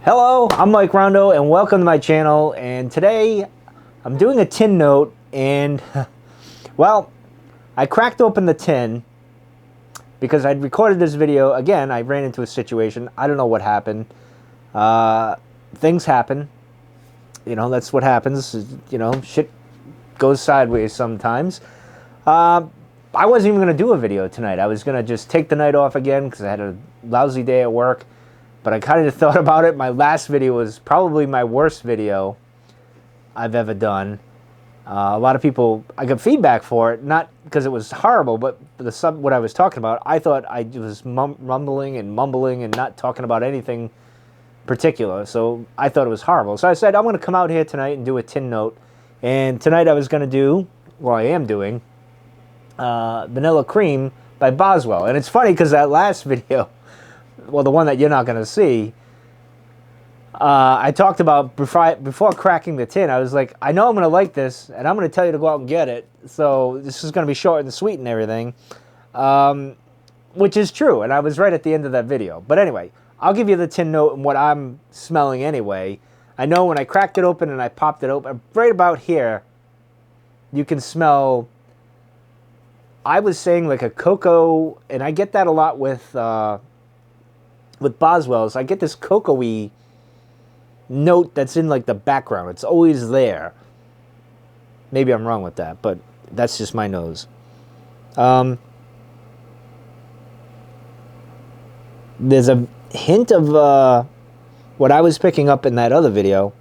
Hello, I'm Mike Rondo and welcome to my channel, and today I'm doing a tin note and well, I cracked open the tin because I'd recorded this video. Again, I ran into a situation. I don't know what happened. Things happen. You know, that's what happens. You know, shit goes sideways sometimes. I wasn't even going to do a video tonight. I was going to just take the night off again because I had a lousy day at work. But I kind of thought about it. My last video was probably my worst video I've ever done. A lot of people, I got feedback for it, not because it was horrible, but what I was talking about. I thought I was mumbling and mumbling and not talking about anything particular. So I thought it was horrible. So I said, I'm going to come out here tonight and do a tin note. And tonight I was going to do, well, I am doing, Vanilla Cream by Boswell. And it's funny because that last video, well, the one that you're not going to see, I talked about before cracking the tin. I was like, I know I'm going to like this, and I'm going to tell you to go out and get it. So this is going to be short and sweet and everything, which is true. And I was right at the end of that video. But anyway, I'll give you the tin note and what I'm smelling anyway. I know when I cracked it open and I popped it open, right about here, you can smell, I was saying like a cocoa, and I get that a lot with Boswell's. I get this cocoa-y note that's in like the background. It's always there. Maybe I'm wrong with that, but that's just my nose. There's a hint of what I was picking up in that other video,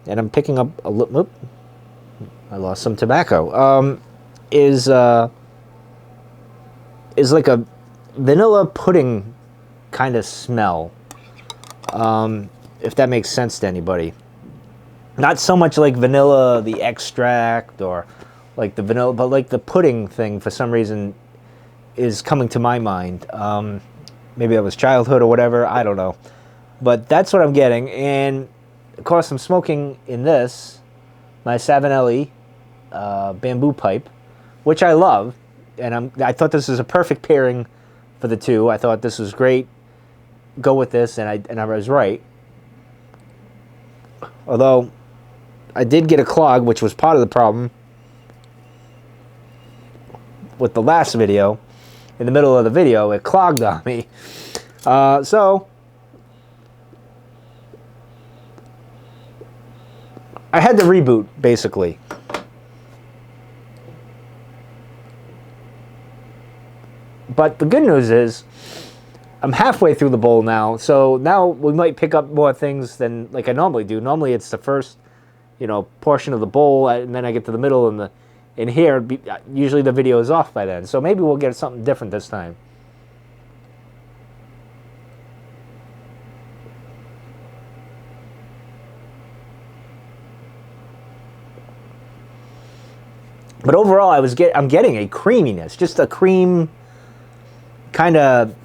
and I'm picking up a little. I lost some tobacco. Is like a vanilla pudding kind of smell, if that makes sense to anybody. Not so much like vanilla, the extract, or like the vanilla, but like the pudding thing for some reason is coming to my mind. Maybe that was childhood or whatever, I don't know. But that's what I'm getting, and of course I'm smoking in this, my Savinelli bamboo pipe, which I love, and I thought this was a perfect pairing for the two. I thought this was great. Go with this, and I was right. Although I did get a clog, which was part of the problem with the last video. In the middle of the video, it clogged on me. So I had to reboot, basically. But the good news is, I'm halfway through the bowl now, so now we might pick up more things than like I normally do. Normally it's the first, portion of the bowl, and then I get to the middle, and in here, usually the video is off by then. So maybe we'll get something different this time. But overall, I'm getting a creaminess, just a cream kind of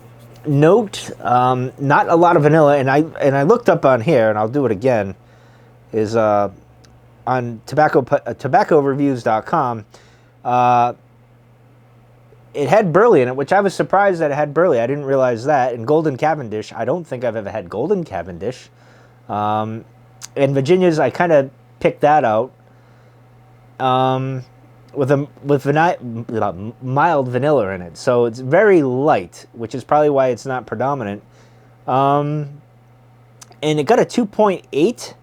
note, not a lot of vanilla, and I looked up on here, and I'll do it again, is on tobaccoreviews.com. It had burley in it, which I was surprised that it had burley. I didn't realize that. And golden Cavendish, I don't think I've ever had golden Cavendish. And Virginia's, I kind of picked that out. With mild vanilla in it, so it's very light, which is probably why it's not predominant. And it got a 2.8,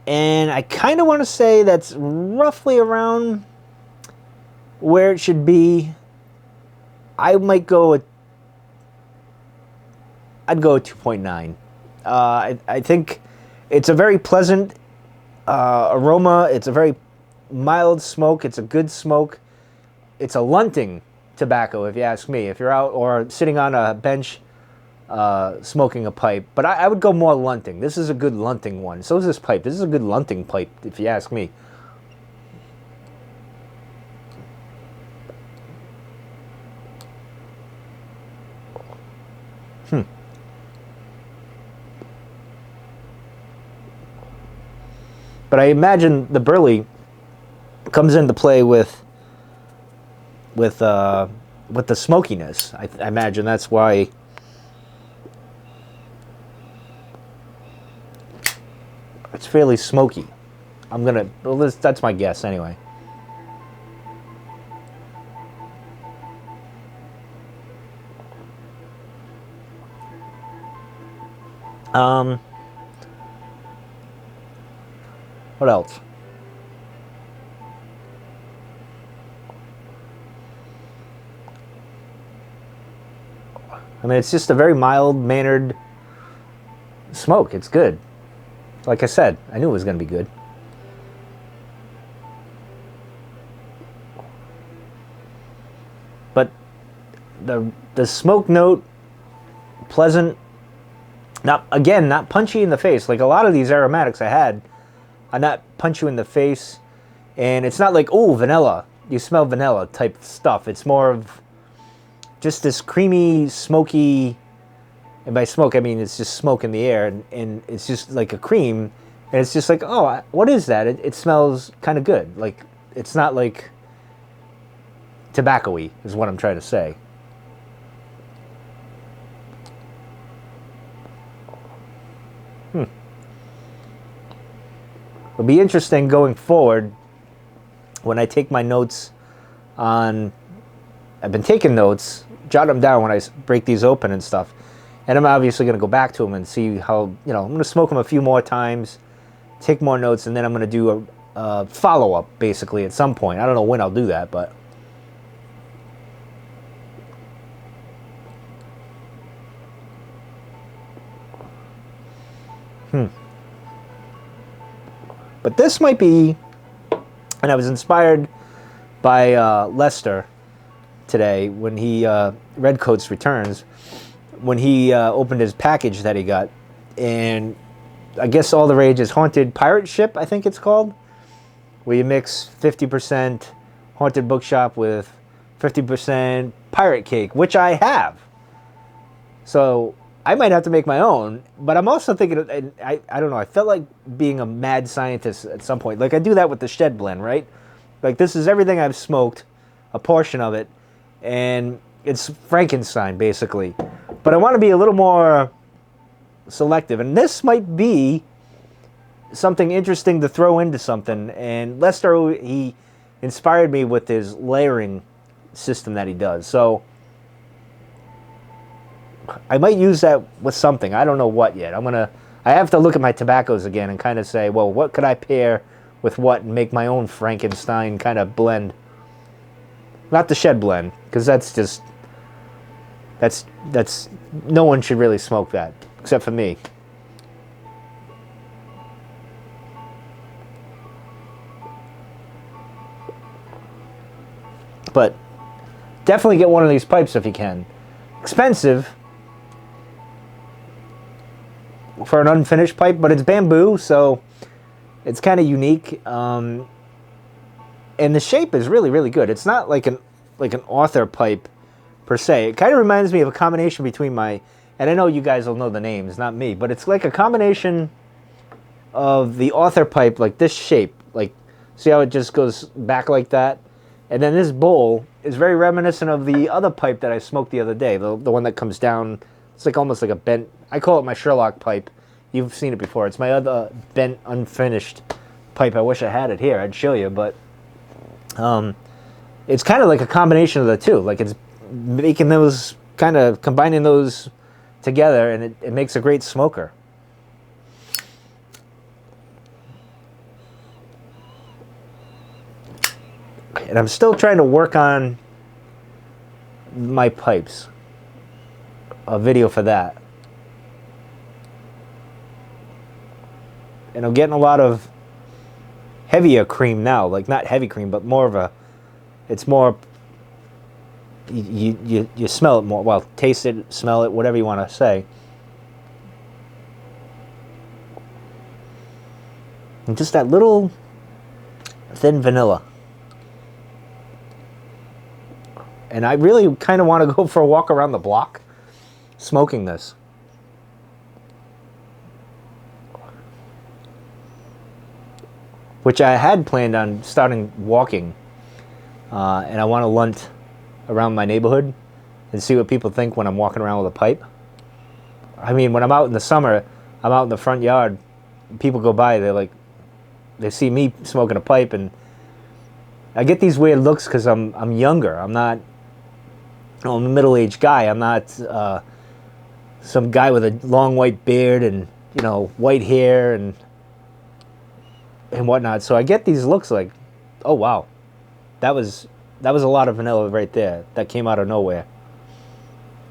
and I kind of want to say that's roughly around where it should be. I might go. I'd go 2.9. I think it's a very pleasant aroma. It's a very mild smoke. It's a good smoke. It's a lunting tobacco, if you ask me. If you're out or sitting on a bench smoking a pipe, but I would go more lunting. This is a good lunting one. So is this pipe. This is a good lunting pipe, if you ask me. But I imagine the burley comes into play with the smokiness. I imagine that's why It's fairly smoky. Well, that's my guess anyway. What else? I mean, it's just a very mild-mannered smoke. It's good. Like I said, I knew it was going to be good. But the smoke note, pleasant. Not punchy in the face. Like a lot of these aromatics I had, are not punch you in the face, and it's not like, oh, vanilla. You smell vanilla type stuff. It's more of just this creamy, smoky, and by smoke I mean it's just smoke in the air, and it's just like a cream, and it's just like, oh, what is that? It smells kind of good. Like, it's not like tobacco-y is what I'm trying to say. It'll be interesting going forward when I take my notes on... I've been taking notes, jot them down when I break these open and stuff. And I'm obviously going to go back to them and see how, I'm going to smoke them a few more times, take more notes, and then I'm going to do a follow-up, basically, at some point. I don't know when I'll do that, but... But this might be, and I was inspired by Lester today when he, Redcoats Returns, when he opened his package that he got. And I guess all the rage is Haunted Pirate Ship, I think it's called, where you mix 50% Haunted Bookshop with 50% Pirate Cake, which I have. So I might have to make my own, but I'm also thinking, I don't know, I felt like being a mad scientist at some point. Like I do that with the Shed Blend, right? Like this is everything I've smoked, a portion of it, and it's Frankenstein, basically. But I want to be a little more selective, and this might be something interesting to throw into something. And Lester, he inspired me with his layering system that he does. So I might use that with something. I don't know what yet. I have to look at my tobaccos again and kind of say, well, what could I pair with what and make my own Frankenstein kind of blend. Not the Shed Blend, because that's no one should really smoke that, except for me. But definitely get one of these pipes if you can. Expensive for an unfinished pipe, but it's bamboo, so it's kind of unique. And the shape is really, really good. It's not like an author pipe per se. It kind of reminds me of a combination between and I know you guys will know the names, not me, but it's like a combination of the author pipe, like this shape. Like, see how it just goes back like that? And then this bowl is very reminiscent of the other pipe that I smoked the other day, the one that comes down. It's like almost like a bent, I call it my Sherlock pipe. You've seen it before. It's my other bent, unfinished pipe. I wish I had it here. I'd show you, but it's kind of like a combination of the two. Like it's making those, kind of combining those together, and it makes a great smoker. And I'm still trying to work on my pipes. A video for that. And I'm getting a lot of heavier cream now. Like not heavy cream, but more of a, it's more, you smell it more. Well, taste it, smell it, whatever you want to say. And just that little thin vanilla. And I really kind of want to go for a walk around the block smoking this. Which I had planned on starting walking. And I want to lunt around my neighborhood and see what people think when I'm walking around with a pipe. I mean, when I'm out in the summer, I'm out in the front yard people go by, they see me smoking a pipe, and I get these weird looks because I'm younger. I'm not, I'm a middle-aged guy. I'm not some guy with a long white beard and, you know, white hair and whatnot. So I get these looks like, oh wow, that was a lot of vanilla right there. That came out of nowhere.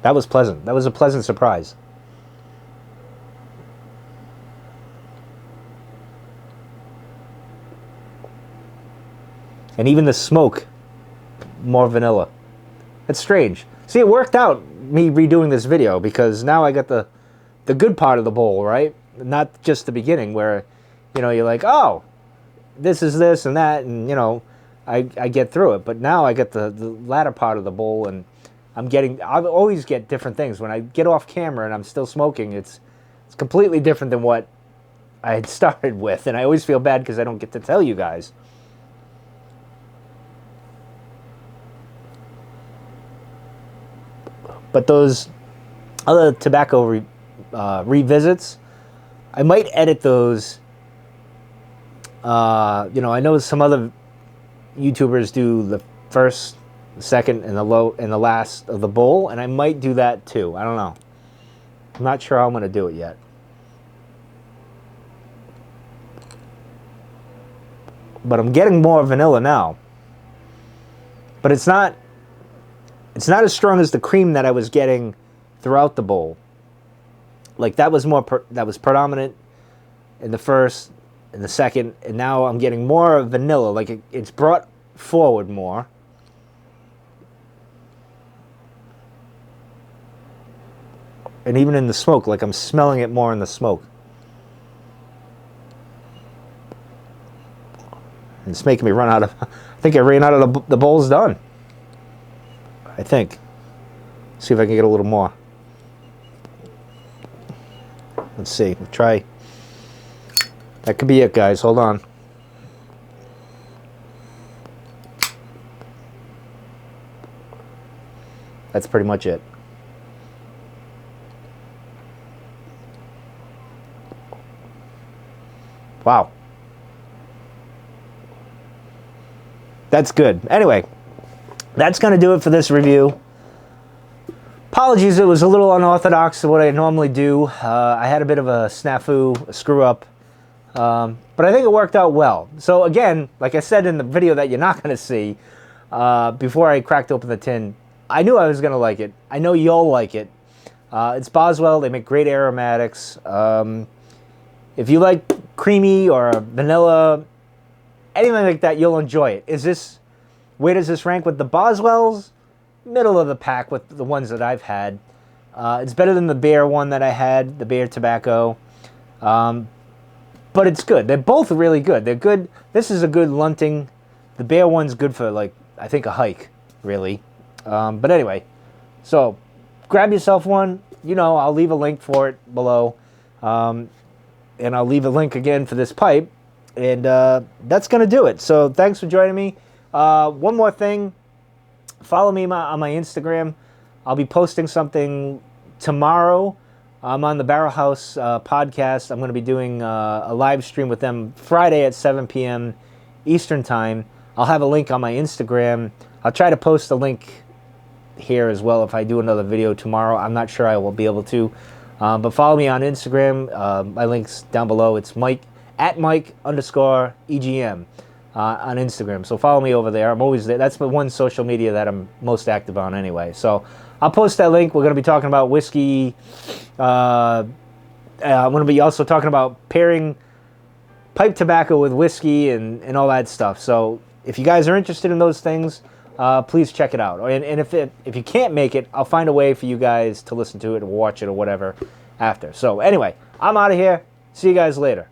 That was pleasant. That was a pleasant surprise. And even the smoke, more vanilla. It's strange. See, it worked out, me redoing this video, because now I got the good part of the bowl, right? Not just the beginning where, you know, you're like, oh, this is this and that, and, you know, I get through it. But now I get the latter part of the bowl, and I always get different things. When I get off camera and I'm still smoking, it's completely different than what I had started with. And I always feel bad because I don't get to tell you guys. But those other tobacco revisits, I might edit those. You know, I know some other YouTubers do the first, the second, and the last of the bowl, and I might do that too. I don't know. I'm not sure how I'm going to do it yet. But I'm getting more vanilla now. But it's not as strong as the cream that I was getting throughout the bowl. Like that was that was predominant in the first, in the second, and now I'm getting more vanilla. Like it's brought forward more. And even in the smoke, like I'm smelling it more in the smoke. And it's making me run out of, I think I ran out of the bowl's done. I think. See if I can get a little more. Let's see. We'll try. That could be it, guys. Hold on. That's pretty much it. Wow. That's good. Anyway. That's going to do it for this review. Apologies, it was a little unorthodox to what I normally do. I had a bit of a snafu, a screw up. But I think it worked out well. So again, like I said in the video that you're not going to see, before I cracked open the tin, I knew I was going to like it. I know you'll like it. It's Boswell. They make great aromatics. If you like creamy or vanilla, anything like that, you'll enjoy it. Where does this rank with the Boswells? Middle of the pack with the ones that I've had. It's better than the Bear one that I had, the Bear Tobacco. But it's good. They're both really good. They're good. This is a good lunting. The Bear one's good for, like, I think a hike, really. But anyway, so grab yourself one. You know, I'll leave a link for it below. And I'll leave a link again for this pipe. And that's going to do it. So thanks for joining me. One more thing, follow me on my Instagram. I'll be posting something tomorrow. I'm on the Barrel House podcast. I'm going to be doing a live stream with them Friday at 7 p.m. Eastern Time. I'll have a link on my Instagram. I'll try to post a link here as well if I do another video tomorrow. I'm not sure I will be able to. But follow me on Instagram. My link's down below. It's Mike@Mike_EGM. On Instagram. So follow me over there. I'm always there. That's the one social media that I'm most active on anyway. So I'll post that link. We're going to be talking about whiskey. I'm going to be also talking about pairing pipe tobacco with whiskey and all that stuff. So if you guys are interested in those things, please check it out. And if you can't make it, I'll find a way for you guys to listen to it or watch it or whatever after. So anyway, I'm out of here. See you guys later.